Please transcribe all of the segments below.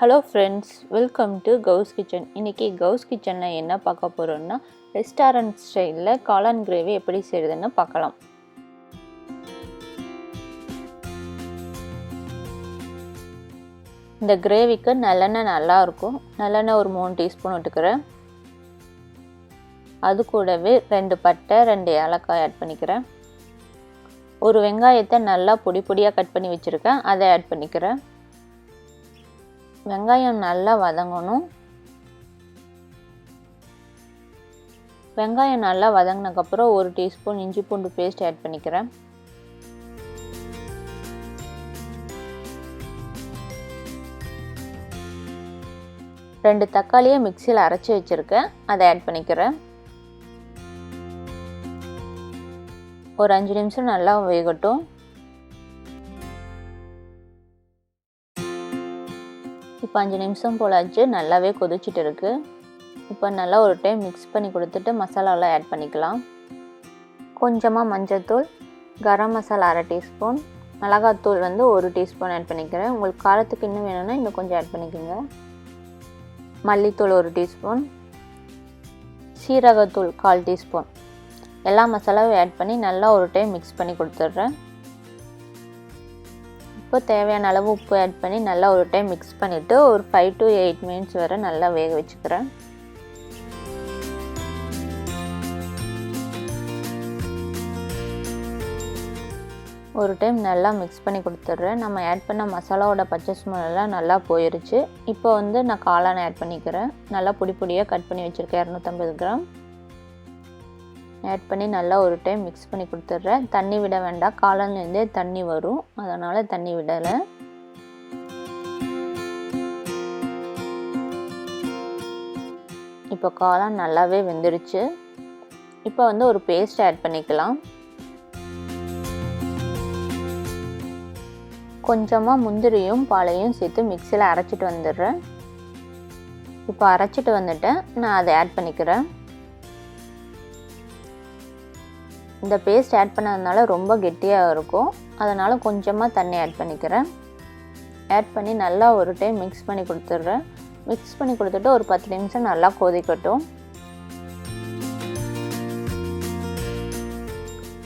Hello friends, welcome to Gouse kitchen. இன்றைக்கி கவுஸ் கிச்சனில் என்ன பார்க்க போகிறோம்னா, ரெஸ்டாரண்ட் ஸ்டைலில் காளான் கிரேவி எப்படி செய்கிறதுன்னு பார்க்கலாம். இந்த கிரேவிக்கு நல்லெண்ணெய் நல்லாயிருக்கும். நல்லெண்ணெய் ஒரு 3 டீஸ்பூன் விட்டுக்கிறேன். அது கூடவே 2 பட்டை 2 ஏலக்காய் ஆட் பண்ணிக்கிறேன். ஒரு வெங்காயத்தை நல்லா பொடி பொடியாக கட் பண்ணி வச்சுருக்கேன், அதை ஆட் பண்ணிக்கிறேன். வெங்காயம் நல்லா வதங்கணும். வெங்காயம் நல்லா வதங்கினதுக்கப்புறம் 1 டீஸ்பூன் இஞ்சி பூண்டு பேஸ்ட் ஆட் பண்ணிக்கிறேன். ரெண்டு தக்காளியை மிக்சியில் அரைச்சி வச்சுருக்கேன், அதை ஆட் பண்ணிக்கிறேன். ஒரு 5 நிமிஷம் நல்லா வேகட்டும். இப்போ 5 நிமிஷம் போலாச்சு, நல்லாவே கொதிச்சுட்டு இருக்குது. இப்போ நல்லா ஒரு டைம் மிக்ஸ் பண்ணி கொடுத்துட்டு மசாலாலாம் ஆட் பண்ணிக்கலாம். கொஞ்சமாக மஞ்சள்தூள், கரம் மசாலா 1/2 டீஸ்பூன், மிளகாத்தூள் 1 டீஸ்பூன் ஆட் பண்ணிக்கிறேன். உங்களுக்கு காரத்துக்கு இன்னும் வேணும்னா இன்னும் கொஞ்சம் ஆட் பண்ணிக்கோங்க. மல்லித்தூள் 1 டீஸ்பூன், சீரகத்தூள் 1/4 டீஸ்பூன். எல்லா மசாலாவும் ஆட் பண்ணி நல்லா ஒரு டைம் மிக்ஸ் பண்ணி கொடுத்துட்றேன். இப்போ தேவையான அளவு உப்பு ஆட் பண்ணி நல்லா ஒரு டைம் மிக்ஸ் பண்ணிவிட்டு ஒரு 5 to 8 மினிட்ஸ் வரை நல்லா வேக வச்சுக்கிறேன். ஒரு டைம் நல்லா மிக்ஸ் பண்ணி கொடுத்துட்றேன். நம்ம ஆட் பண்ண மசாலாவோட பச்சை ஸ்மெல்லாம் நல்லா போயிடுச்சு. இப்போ நான் காளான் ஆட் பண்ணிக்கிறேன். நல்லா பொடி பொடியாக கட் பண்ணி வச்சுருக்கேன். 250 கிராம் ஆட் பண்ணி நல்லா ஒரு டைம் மிக்ஸ் பண்ணி கொடுத்துட்றேன். தண்ணி விட வேண்டாம், காளான்லேருந்தே தண்ணி வரும், அதனால் தண்ணி விடலை. இப்போ காளான் நல்லாவே வெந்துடுச்சு. இப்போ ஒரு பேஸ்ட் ஆட் பண்ணிக்கலாம். கொஞ்சமாக முந்திரியும் பாலையும் சேர்த்து மிக்சியில் அரைச்சிட்டு வந்துடுறேன். இப்போ அரைச்சிட்டு வந்துட்டேன், நான் அதை ஆட் பண்ணிக்கிறேன். இந்த பேஸ்ட் ஆட் பண்ணதுனால ரொம்ப கெட்டியாக இருக்கும், அதனால் கொஞ்சமாக தண்ணி ஆட் பண்ணிக்கிறேன். ஆட் பண்ணி நல்லா ஒரு டைம் மிக்ஸ் பண்ணி கொடுத்துட்றேன். மிக்ஸ் பண்ணி கொடுத்துட்டு ஒரு 10 நிமிஷம் நல்லா கொதிக்கட்டும்.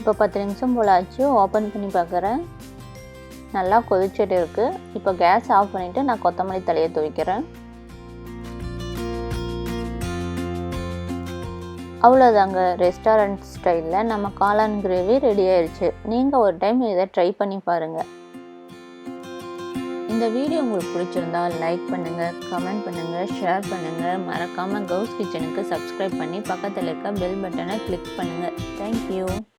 இப்போ 10 நிமிஷம் போல் ஆச்சு, ஓப்பன் பண்ணி பார்க்குறேன். நல்லா கொதிச்சுட்டு இருக்குது. இப்போ கேஸ் ஆஃப் பண்ணிவிட்டு நான் கொத்தமல்லி தழையை துவைக்கிறேன். அவ்வளோதாங்க, ரெஸ்டாரண்ட் ஸ்டைலில் நம்ம காளான் கிரேவி ரெடி ஆயிடுச்சு. நீங்கள் ஒரு டைம் இதை ட்ரை பண்ணி பாருங்கள். இந்த வீடியோ உங்களுக்கு பிடிச்சிருந்தா லைக் பண்ணுங்கள், கமெண்ட் பண்ணுங்கள், ஷேர் பண்ணுங்கள். மறக்காமல் கவுஸ் கிச்சனுக்கு சப்ஸ்கிரைப் பண்ணி பக்கத்தில் இருக்க பெல் பட்டனை கிளிக் பண்ணுங்கள். தேங்க்யூ.